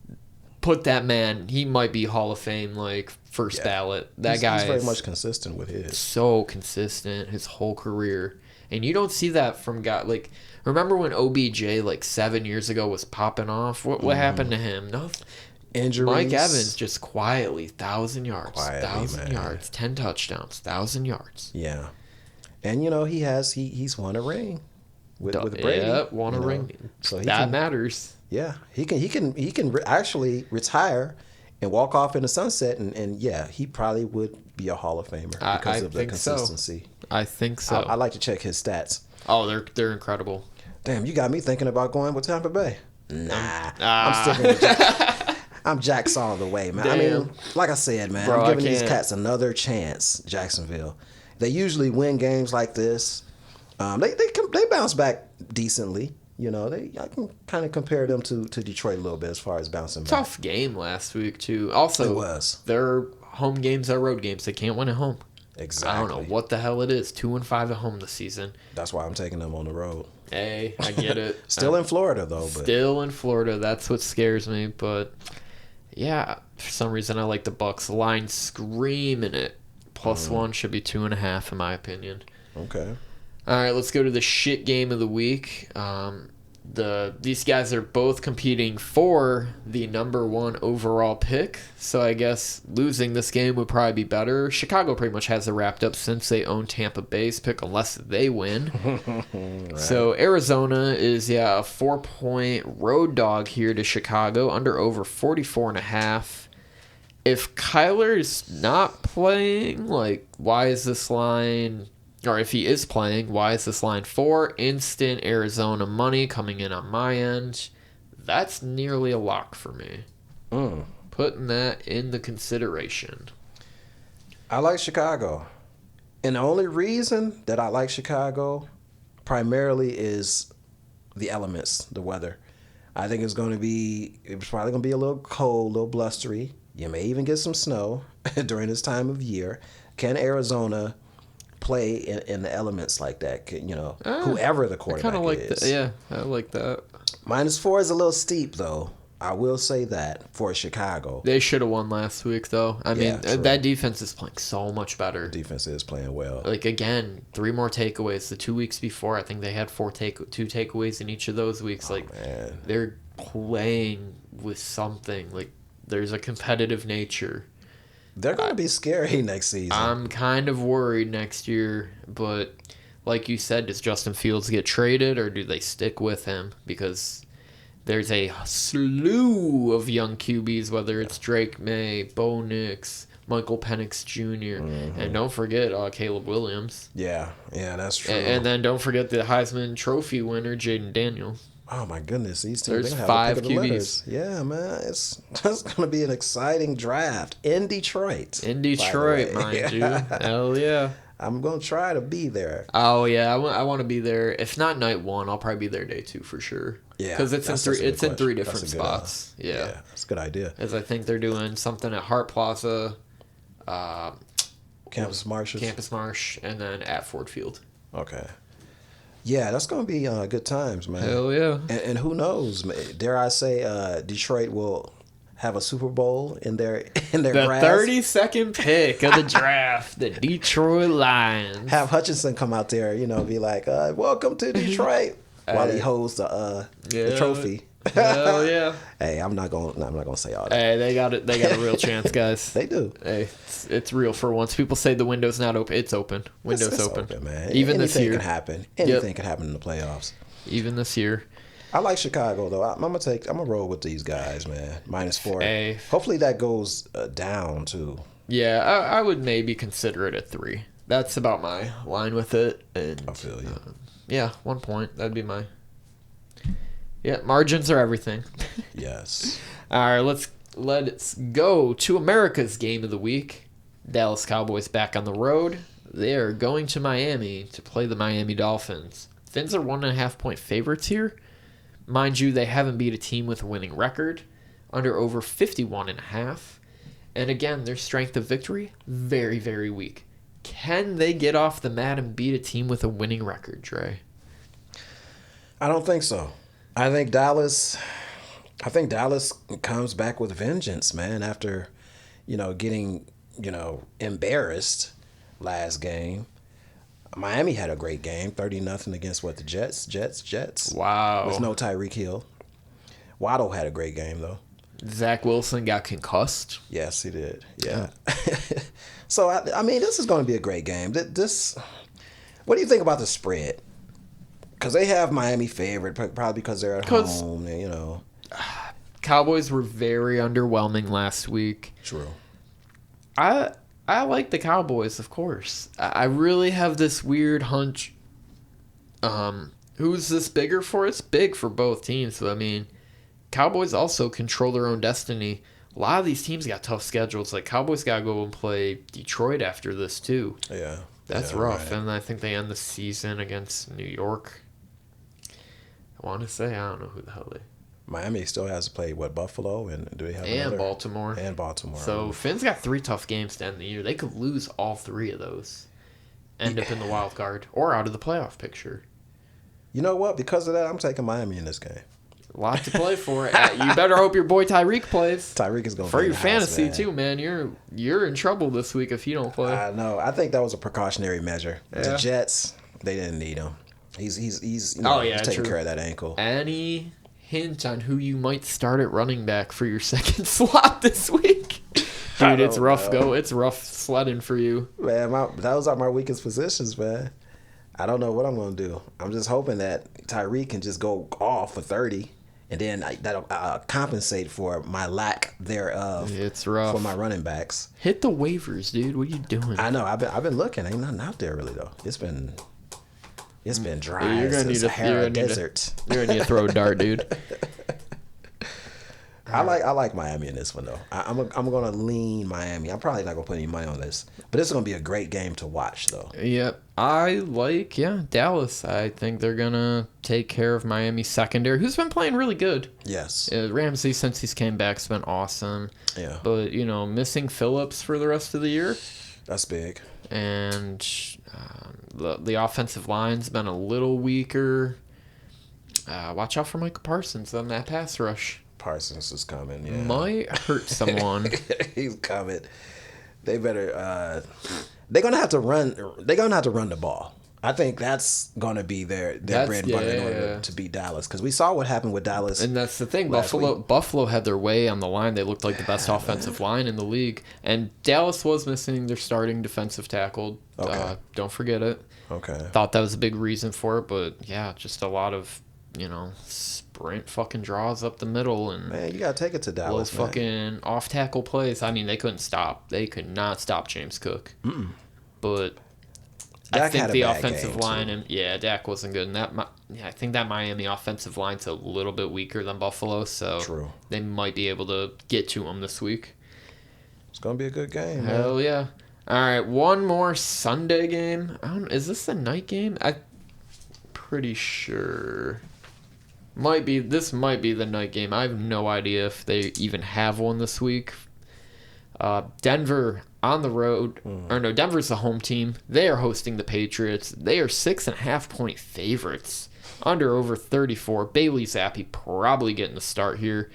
S4: Put that man, he might be Hall of Fame, like, first ballot. He's
S5: very much consistent with his.
S4: So consistent his whole career. And you don't see that from guys, like, remember when OBJ, like, 7 years ago was popping off? What happened to him? Nothing.
S5: Injuries.
S4: Mike Evans just quietly, 1,000 yards,
S5: Quietly,
S4: 1,000 yards, 10 touchdowns, 1,000 yards.
S5: Yeah. And, you know, he's won a ring with Brady.
S4: Yeah, won a ring.
S5: So
S4: that matters.
S5: Yeah, he can actually retire and walk off in the sunset, and yeah, he probably would be a Hall of Famer because of the consistency.
S4: I think so.
S5: I like to check his stats.
S4: Oh, they're incredible.
S5: Damn, you got me thinking about going with Tampa Bay. Nah, I'm sticking with Jack. I'm Jack's all the way, man.
S4: Damn.
S5: I mean, like I said, man,
S4: Bro,
S5: I'm giving these cats another chance. Jacksonville, they usually win games like this. They bounce back decently. You know, I can kind of compare them to Detroit a little bit as far as bouncing back.
S4: Tough game last week too. Also,
S5: it was.
S4: Their home games are road games. They can't win at home.
S5: Exactly.
S4: I don't know what the hell it is. 2-5 at home this season.
S5: That's why I'm taking them on the road.
S4: Hey, I get it.
S5: Still in Florida though. But.
S4: Still in Florida. That's what scares me. But yeah, for some reason I like the Bucks. Line screaming it. +1 should be 2.5 in my opinion.
S5: Okay.
S4: All right, let's go to the shit game of the week. These guys are both competing for the number 1 overall pick, so I guess losing this game would probably be better. Chicago pretty much has it wrapped up since they own Tampa Bay's pick, unless they win. Right. So Arizona is a 4-point road dog here to Chicago, under over 44.5. If Kyler's not playing, like, why is this line? Or if he is playing, why is this line 4? Instant Arizona money coming in on my end. That's nearly a lock for me. Putting that in the consideration.
S5: I like Chicago. And the only reason that I like Chicago primarily is the elements, the weather. I think it's probably going to be a little cold, a little blustery. You may even get some snow during this time of year. Can Arizona play in the elements like that? Whoever the quarterback
S4: I kind of like
S5: is.
S4: that. Yeah, I like that.
S5: -4 is a little steep, though. I will say that for Chicago.
S4: They should have won last week, though. I mean,
S5: true.
S4: that defense is playing so much better.
S5: Defense is playing well.
S4: Like, again, 3 more takeaways. The 2 2 before, I think they had 2 takeaways in each of those weeks.
S5: Man.
S4: They're playing with something. Like, there's a competitive nature.
S5: They're going to be scary next season.
S4: I'm kind of worried next year, but like you said, does Justin Fields get traded or do they stick with him? Because there's a slew of young QBs, whether it's Drake May, Bo Nix, Michael Penix Jr., and don't forget Caleb Williams.
S5: Yeah, that's true.
S4: And then don't forget the Heisman Trophy winner, Jaden Daniels.
S5: Oh my goodness, these teams.
S4: There's
S5: have
S4: 5
S5: a pick of the
S4: QBs.
S5: letters. Yeah, man, it's going to be an exciting draft in Detroit.
S4: In Detroit, mind you. Hell yeah.
S5: I'm going to try to be there.
S4: Oh yeah, I want to be there. If not night 1, I'll probably be there day 2 for sure.
S5: Yeah,
S4: because it's in 3 different spots. Yeah,
S5: that's a good idea.
S4: As I think they're doing something at Hart Plaza,
S5: Campus
S4: Marsh, and then at Ford Field.
S5: Okay. Yeah, that's going to be good times, man.
S4: Hell yeah.
S5: And who knows? Dare I say Detroit will have a Super Bowl in their grass?
S4: The 32nd pick of the draft, the Detroit Lions.
S5: Have Hutchinson come out there, be like, welcome to Detroit, while he holds the trophy.
S4: Hell yeah.
S5: Hey, I'm not gonna say all that.
S4: Hey, they got a real chance, guys.
S5: They do.
S4: Hey, it's real for once. People say the window's not open. It's open. Window's open,
S5: man.
S4: Even this year
S5: Anything can happen. Anything can happen in the playoffs.
S4: Even this year.
S5: I like Chicago though. I'm gonna roll with these guys, man. -4.
S4: Hey.
S5: Hopefully that goes down too.
S4: Yeah, I would maybe consider it a 3. That's about my line with it. And
S5: I feel you.
S4: 1 point. That'd be my. Yeah, margins are everything.
S5: Yes.
S4: All right, let's go to America's game of the week. Dallas Cowboys back on the road. They are going to Miami to play the Miami Dolphins. Fins are 1.5-point favorites here. Mind you, they haven't beat a team with a winning record. Under over 51.5. And again, their strength of victory, very, very weak. Can they get off the mat and beat a team with a winning record, Dre?
S5: I don't think so. I think Dallas comes back with vengeance, man, after, getting, embarrassed last game. Miami had a great game, 30-0 against the Jets.
S4: Wow.
S5: With no Tyreek Hill. Waddle had a great game, though.
S4: Zach Wilson got concussed.
S5: Yes, he did. Yeah. So, I mean, this is going to be a great game. What do you think about the spread? Because they have Miami favored, probably because they're at home, and,
S4: Cowboys were very underwhelming last week.
S5: True.
S4: I like the Cowboys, of course. I really have this weird hunch. Who's this bigger for? It's big for both teams. But, I mean, Cowboys also control their own destiny. A lot of these teams got tough schedules. Like, Cowboys got to go and play Detroit after this, too.
S5: Yeah.
S4: That's rough.
S5: Right.
S4: And I think they end the season against New York. I want to say, I don't know who the hell they...
S5: Miami still has to play, Buffalo? And do they have
S4: And Baltimore.
S5: And Baltimore.
S4: So, Finn's got 3 tough games to end the year. They could lose all 3 of those. End up in the wild card. Or out of the playoff picture.
S5: You know what? Because of that, I'm taking Miami in this game.
S4: A lot to play for. You better hope your boy Tyreek plays.
S5: Tyreek is going
S4: for your fantasy too, man. You're in trouble this week if you don't play.
S5: I know. I think that was a precautionary measure.
S4: Yeah.
S5: The Jets, they didn't need him. He's he's taking care of that ankle.
S4: Any hint on who you might start at running back for your second slot this week? Dude, it's rough It's rough sledding for you.
S5: Man, those are my weakest positions, man. I don't know what I'm going to do. I'm just hoping that Tyreek can just go off for 30. And then that'll compensate for my lack thereof.
S4: It's rough
S5: for my running backs.
S4: Hit the waivers, dude. What are you doing?
S5: I know. I've been looking. Ain't nothing out there really though. It's been dry.
S4: You're gonna need
S5: Sahara desert.
S4: You're gonna need to throw a dart, dude.
S5: I like Miami in this one though. I'm gonna lean Miami. I'm probably not gonna put any money on this, but this is gonna be a great game to watch though.
S4: Yep, I like Dallas. I think they're gonna take care of Miami's secondary, who's been playing really good.
S5: Yes,
S4: Ramsey since he's came back has been awesome.
S5: Yeah,
S4: but missing Phillips for the rest of the year,
S5: that's big.
S4: And the offensive line's been a little weaker. Watch out for Michael Parsons on that pass rush.
S5: Parsons is coming. Yeah,
S4: might hurt someone.
S5: He's coming. They better. They're gonna have to run. They're gonna have to run the ball. I think that's gonna be their bread and butter in order to beat Dallas. Because we saw what happened with Dallas.
S4: And that's the thing. Buffalo had their way on the line. They looked like the best offensive line in the league. And Dallas was missing their starting defensive tackle.
S5: Okay.
S4: Don't forget it.
S5: Okay.
S4: Thought that was a big reason for it, but yeah, just a lot of sprint fucking draws up the middle and
S5: man, you gotta take it to Dallas.
S4: Those fucking off tackle plays. I mean, they couldn't stop. They could not stop James Cook.
S5: Mm-mm.
S4: But
S5: Dak
S4: I think
S5: had a
S4: the
S5: bad
S4: offensive
S5: game,
S4: line
S5: too.
S4: Dak wasn't good. And I think that Miami offensive line's a little bit weaker than Buffalo, so
S5: True.
S4: They might be able to get to them this week.
S5: It's gonna be a good game.
S4: Hell
S5: man.
S4: yeah! All right, one more Sunday game. Is this the night game? I'm pretty sure. This might be the night game. I have no idea if they even have one this week. Denver on the road. Or no, Denver's the home team. They are hosting the Patriots. They are 6.5-point favorites. Under over 34. Bailey Zappi probably getting the start here.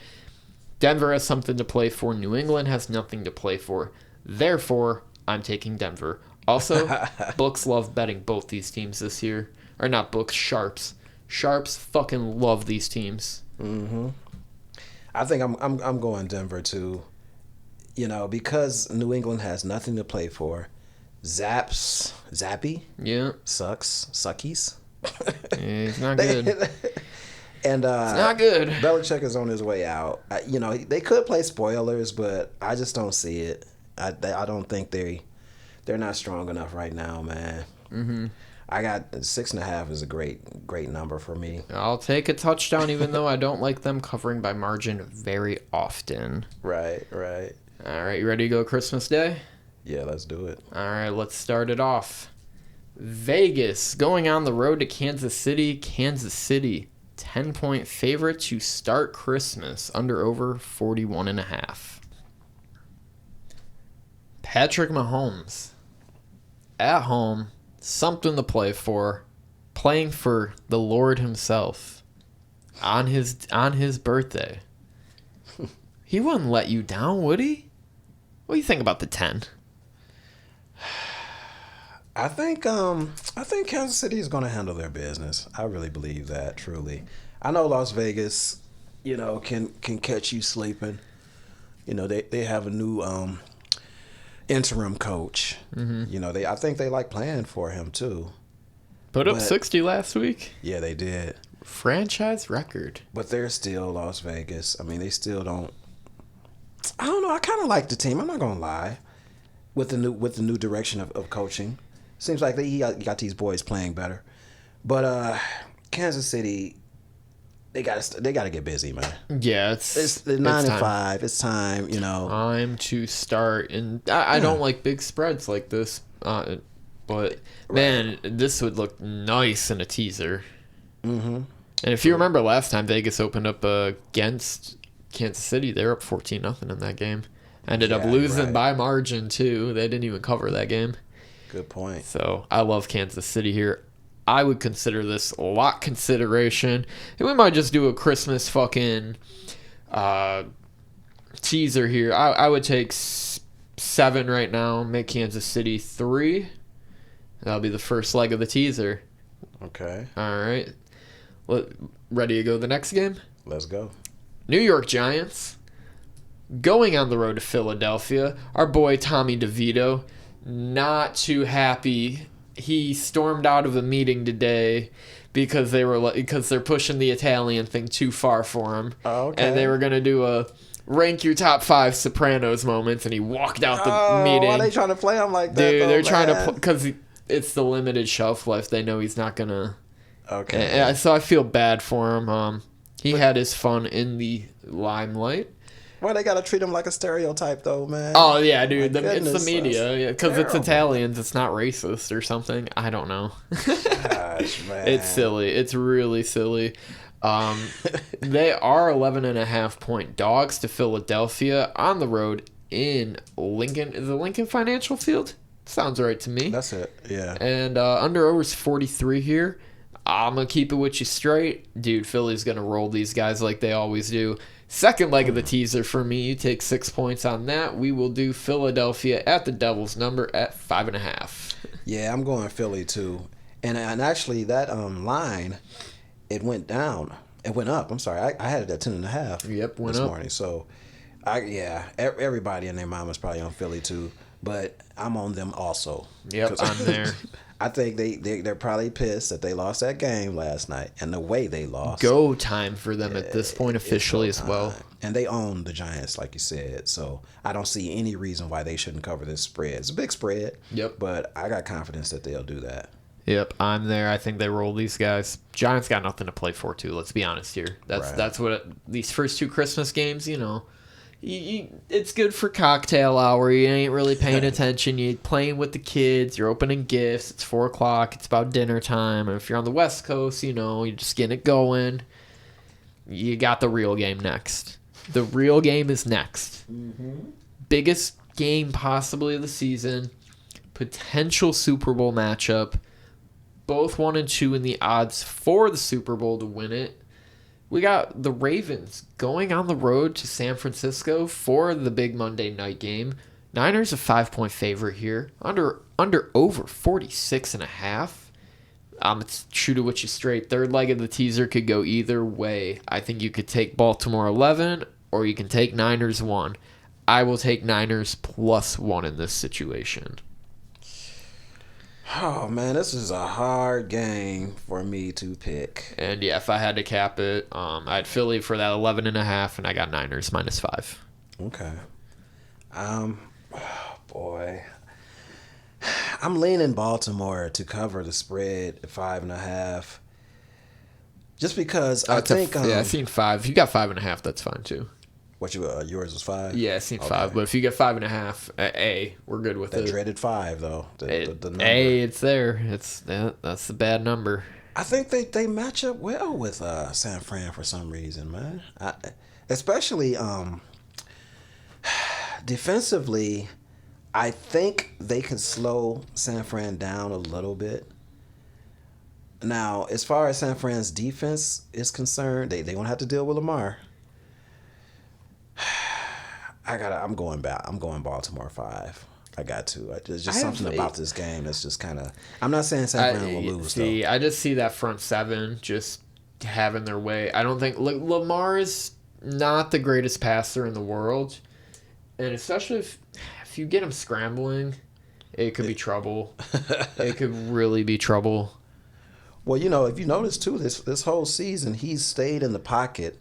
S4: Denver has something to play for. New England has nothing to play for. Therefore, I'm taking Denver. Also, books love betting both these teams this year. Or not books, sharps. Sharps fucking love these teams.
S5: Mm-hmm. I think I'm going Denver too. Because New England has nothing to play for. Zappy.
S4: Yeah.
S5: Suckies.
S4: Yeah, he's not good.
S5: And
S4: it's not good.
S5: Belichick is on his way out. They could play spoilers, but I just don't see it. I don't think they're not strong enough right now, man.
S4: Mm-hmm.
S5: I got 6.5 is a great number for me.
S4: I'll take a touchdown, even though I don't like them covering by margin very often.
S5: Right.
S4: All right, you ready to go Christmas Day?
S5: Yeah, let's do it.
S4: All right, let's start it off. Vegas going on the road to Kansas City. Kansas City, 10-point favorite to start Christmas, under over 41.5. Patrick Mahomes at home, something to play for, playing for the Lord himself on his birthday. He wouldn't let you down, would he? What do you think about the 10?
S5: I think Kansas City is going to handle their business. I really believe that, truly. I know Las Vegas, can catch you sleeping. They have a new interim coach. Mm-hmm. I think they like playing for him too.
S4: Put up 60 last week.
S5: Yeah, they did.
S4: Franchise record.
S5: But they're still Las Vegas. I mean, they still don't. I don't know. I kind of like the team. I'm not gonna lie. With the new direction of coaching, seems like he got these boys playing better. But Kansas City, they got to get busy, man.
S4: Yeah,
S5: it's 9-5. It's time,
S4: Time to start, and I don't like big spreads like this. But man, this would look nice in a teaser. Mm-hmm. And if you remember last time Vegas opened up against Kansas City, they were up 14-0 in that game. Ended up losing by margin too. They didn't even cover that game.
S5: Good point.
S4: So I love Kansas City here. I would consider this a lot consideration. And we might just do a Christmas fucking teaser here. I would take 7 right now. Make Kansas City 3. That'll be the first leg of the teaser.
S5: Okay.
S4: All right. Ready to go to the next game?
S5: Let's go.
S4: New York Giants going on the road to Philadelphia. Our boy Tommy DeVito, not too happy. He stormed out of a meeting today because they're pushing the Italian thing too far for him.
S5: Oh, okay.
S4: And they were gonna do a rank your top 5 Sopranos moments, and he walked out the meeting.
S5: Why are they trying to play him like that?
S4: Dude, they're trying to because it's the limited shelf life. They know he's not gonna.
S5: Okay.
S4: So I feel bad for him. He had his fun in the limelight.
S5: Why they gotta treat him like a stereotype though, man?
S4: Oh yeah, dude.
S5: Goodness,
S4: it's the media. Because it's Italians. It's not racist or something. I don't know.
S5: Gosh, man.
S4: It's silly. It's really silly. They are 11.5-point dogs to Philadelphia on the road in Lincoln. Is it Lincoln Financial Field? Sounds right to me.
S5: That's it. Yeah.
S4: And under over's 43 here. I'm going to keep it with you straight. Dude, Philly's going to roll these guys like they always do. Second leg of the teaser for me. You take 6 points on that. We will do Philadelphia at the Devil's number at 5.5.
S5: Yeah, I'm going Philly too. And actually that line, it went down. It went up. I'm sorry. I had it at 10.5.
S4: Yep, went
S5: this
S4: up.
S5: morning. So, everybody and their mama's probably on Philly too. But I'm on them also.
S4: Yep, I'm there.
S5: I think they're probably pissed that they lost that game last night and the way they lost.
S4: Go time for them at this point officially as well.
S5: And they own the Giants, like you said. So I don't see any reason why they shouldn't cover this spread. It's a big spread.
S4: Yep.
S5: But I got confidence that they'll do that.
S4: Yep, I'm there. I think they roll these guys. Giants got nothing to play for, too. Let's be honest here. That's what these first 2 Christmas games, it's good for cocktail hour. You ain't really paying attention. You're playing with the kids. You're opening gifts. It's 4 o'clock. It's about dinner time. And if you're on the West Coast, you're just getting it going. You got the real game next. The real game is next. Mm-hmm. Biggest game possibly of the season. Potential Super Bowl matchup. Both 1 and 2 in the odds for the Super Bowl to win it. We got the Ravens going on the road to San Francisco for the big Monday night game. Niners a 5-point favorite here. Under over 46.5. It's shoot it with you straight. Third leg of the teaser could go either way. I think you could take Baltimore 11 or you can take Niners 1. I will take Niners +1 in this situation.
S5: Oh, man, this is a hard game for me to pick.
S4: And, yeah, if I had to cap it, I had Philly for that 11.5, and I got Niners -5.
S5: Okay. Boy. I'm leaning Baltimore to cover the spread at 5.5. Just because I think...
S4: I've seen 5. If you got 5.5, that's fine, too.
S5: What yours was 5?
S4: Yeah, I seen 5. But if you get 5.5, we're good with
S5: that
S4: it.
S5: dreaded 5 though. The number.
S4: It's there. That's the bad number.
S5: I think they match up well with San Fran for some reason, man. Especially defensively, I think they could slow San Fran down a little bit. Now, as far as San Fran's defense is concerned, they won't have to deal with Lamar. I'm going Baltimore 5. I got to. There's just something about this game that's just kind of. I'm not saying San Fran will lose.
S4: See, I just see that front 7 just having their way. I don't think Lamar is not the greatest passer in the world, and especially if you get him scrambling, it could be trouble. It could really be trouble.
S5: Well, if you notice too, this whole season he's stayed in the pocket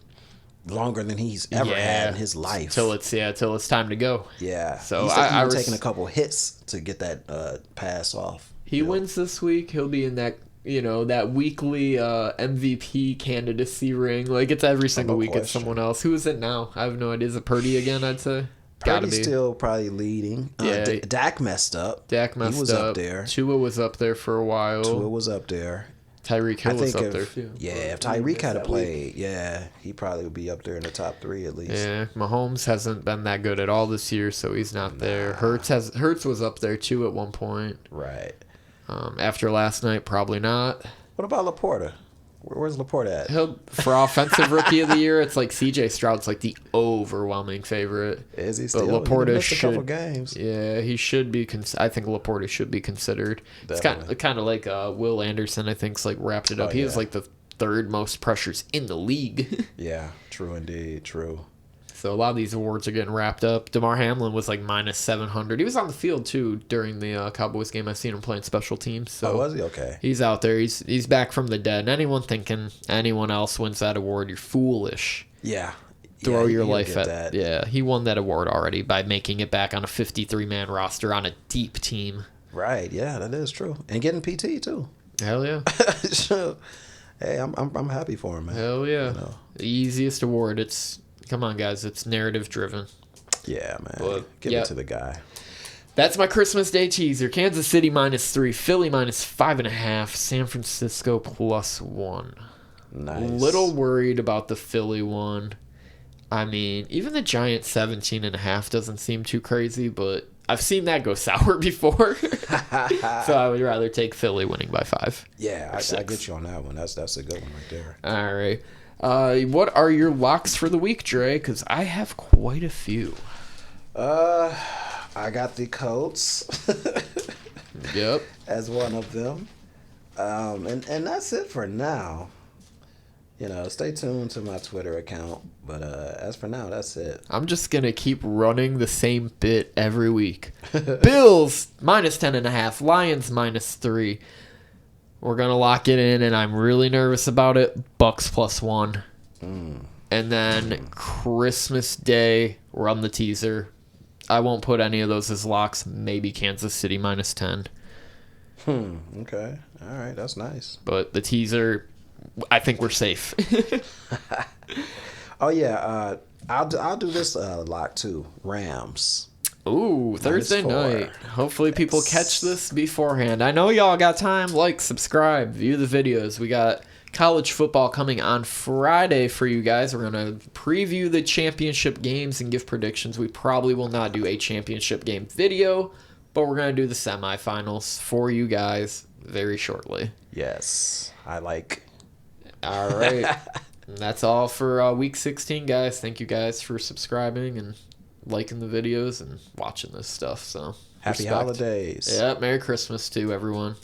S5: longer than he's ever had in his life.
S4: Till it's time to go.
S5: Yeah.
S4: So
S5: he's taking a couple hits to get that pass off.
S4: He wins this week. He'll be in that that weekly MVP candidacy ring. Like it's every single week it's someone else. Who is it now? I have no idea. Is it Purdy again? I'd say.
S5: Purdy's still probably leading. Dak messed up. He was up there.
S4: Tua was up there for a while.
S5: Tua was up there.
S4: Tyreek Hill was up there too.
S5: Yeah, if Tyreek had played, he probably would be up there in the top 3 at least.
S4: Yeah, Mahomes hasn't been that good at all this year, so he's not there. Hurts was up there too at one point.
S5: Right.
S4: After last night, probably not.
S5: What about Laporta? Where's Laporta at?
S4: For offensive rookie of the year, it's like C.J. Stroud's like the overwhelming favorite.
S5: Is he still?
S4: But Laporta
S5: missed a couple games.
S4: Yeah, he should be. I think Laporta should be considered. Definitely. It's kind of like Will Anderson. I think's like wrapped it up. He has like the 3rd most pressures in the league.
S5: Yeah, true indeed, true.
S4: So a lot of these awards are getting wrapped up. DeMar Hamlin was like minus 700. He was on the field too during the Cowboys game. I seen him playing special teams. So
S5: was he? Okay.
S4: He's out there. He's back from the dead. And anyone thinking anyone else wins that award, you're foolish.
S5: Yeah.
S4: Throw your life at
S5: that.
S4: Yeah, he won that award already by making it back on a 53-man roster on a deep team.
S5: Right. Yeah, that is true. And getting PT too.
S4: Hell yeah.
S5: Sure. Hey, I'm happy for him, man.
S4: Hell yeah. The easiest award. Come on, guys. It's narrative driven.
S5: Yeah, man. Give it to the guy.
S4: That's my Christmas Day teaser. Kansas City -3, Philly -5.5, San Francisco +1.
S5: Nice.
S4: Little worried about the Philly one. I mean, even the Giants 17.5 doesn't seem too crazy, but I've seen that go sour before. So I would rather take Philly winning by 5.
S5: Yeah, I get you on that one. That's a good one right there.
S4: All right. What are your locks for the week, Dre? Because I have quite a few.
S5: I got the Colts.
S4: Yep.
S5: As one of them. And that's it for now. Stay tuned to my Twitter account. But as for now, that's it.
S4: I'm just going to keep running the same bit every week. Bills -10.5, Lions -3. We're going to lock it in, and I'm really nervous about it. Bucks +1. And then Christmas Day, we're on the teaser. I won't put any of those as locks. Maybe Kansas City -10.
S5: Okay. All right. That's nice.
S4: But the teaser, I think we're safe.
S5: Oh, yeah. I'll do this lock, too. Rams.
S4: Ooh, Thursday night. Hopefully people catch this beforehand. I know y'all got time. Like, subscribe, view the videos. We got college football coming on Friday for you guys. We're going to preview the championship games and give predictions. We probably will not do a championship game video, but we're going to do the semifinals for you guys very shortly.
S5: Yes, I like.
S4: All right. And that's all for week 16, guys. Thank you guys for subscribing and liking the videos and watching this stuff. So
S5: happy holidays.
S4: Yeah, Merry Christmas to everyone.